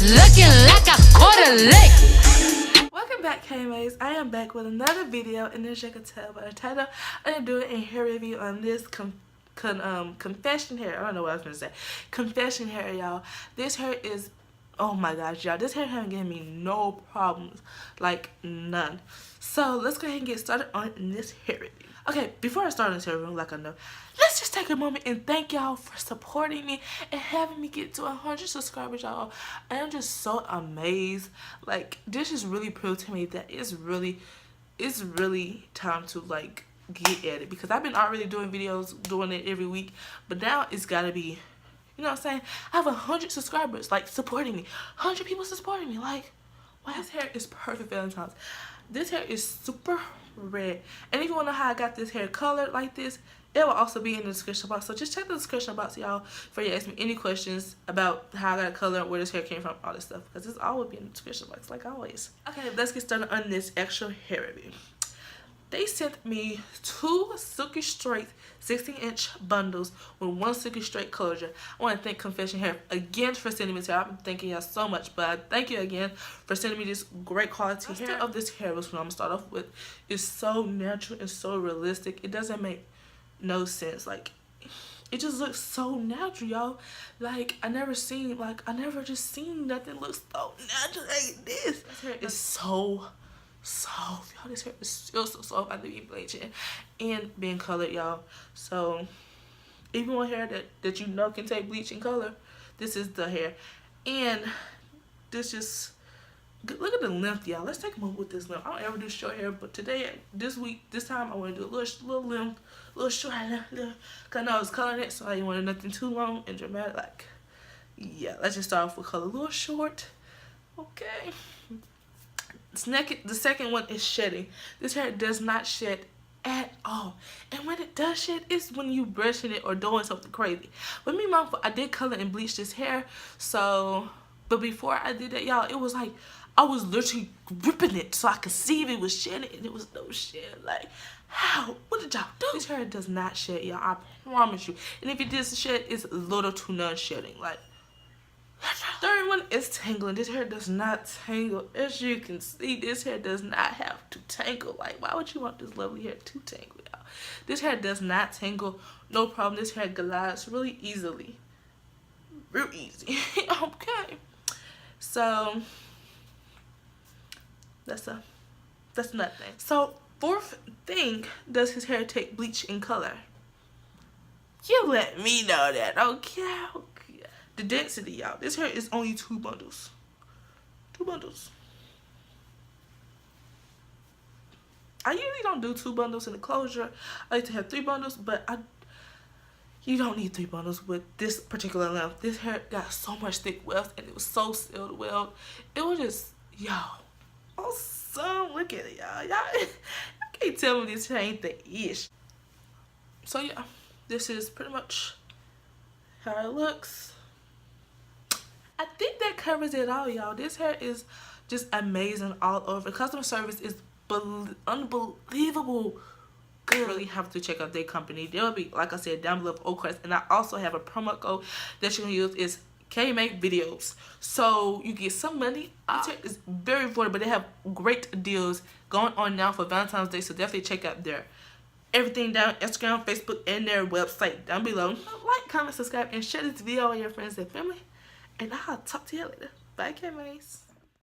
looking like a quarter lake. Welcome back, Heyy. I am back with another video, and as you can tell by the title, I'm gonna do a hair review on this confession hair. I don't know what I was gonna say. Confession hair, y'all. This hair is, oh my gosh, y'all. This hair haven't given me no problems, like none. So let's go ahead and get started on this hair review. Okay, before I start this hair review, like I know, let's just take a moment and thank y'all for supporting me and having me get to 100 subscribers, y'all. I am just so amazed. Like, this is really proved to me that it's really time to like get at it, because I've been already doing videos, doing it every week, but now it's gotta be, you know what I'm saying? I have 100 subscribers like supporting me, 100 people supporting me. Like, wow, this hair is perfect for Valentine's. This hair is super red, and if you want to know how I got this hair colored like this, it will also be in the description box. So just check the description box, y'all, before you ask me any questions about how I got it colored, where this hair came from, all this stuff, because it's all will be in the description box like always. Okay, let's get started on this actual hair review. They sent me 2 silky straight 16-inch bundles with 1 silky straight closure. I want to thank Confession Hair again for sending me this hair. I've been thanking y'all so much, but thank you again for sending me this great quality hair. Of this hair, which I'm going to start off with, is so natural and so realistic. It doesn't make no sense. Like, it just looks so natural, y'all. Like, I never just seen nothing look so natural like this. This hair is so soft, y'all. This hair is still so soft after being bleaching and being colored, y'all. So even with hair that you know can take bleach and color, this is the hair. And this just, look at the length, y'all. Let's take a moment with this length. I don't ever do short hair, but today, this time I want to do a little length, little short hair, because I know I was coloring it, so I didn't want nothing too long and dramatic. Like, yeah, let's just start off with color a little short. Okay. The second one is shedding. This hair does not shed at all, and when it does shed, it's when you brushing it or doing something crazy. But me, I did color and bleach this hair, so, but before I did that, y'all, it was like I was literally ripping it so I could see if it was shedding, and it was no shed. Like, how? What did y'all do? This hair does not shed, y'all. I promise you. And if it does shed, it's little to none shedding. Like, third one is tangling. This hair does not tangle. As you can see, this hair does not have to tangle. Like, why would you want this lovely hair to tangle, y'all? This hair does not tangle. No problem. This hair glides really easily. Real easy. Okay. So that's another thing. So fourth thing, does his hair take bleach in color? You let me know that, okay? The density, y'all. This hair is only 2 bundles. 2 bundles. I usually don't do 2 bundles in the closure. I like to have 3 bundles, but you don't need 3 bundles with this particular length. This hair got so much thick weft, and it was so sealed well. It was just, y'all, awesome. Look at it, y'all. Y'all can't tell me this hair ain't the ish. So yeah, this is pretty much how it looks. I think that covers it all, y'all. This hair is just amazing all over. Customer service is unbelievable good. You really have to check out their company. There will be, like I said, down below Oakrest. And I also have a promo code that you can use. Is KMakeVideos. So you get some money. This hair is very affordable. They have great deals going on now for Valentine's Day. So definitely check out their everything down Instagram, Facebook, and their website down below. Like, comment, subscribe, and share this video with your friends and family. And I'll talk to you later. Bye, Heyy.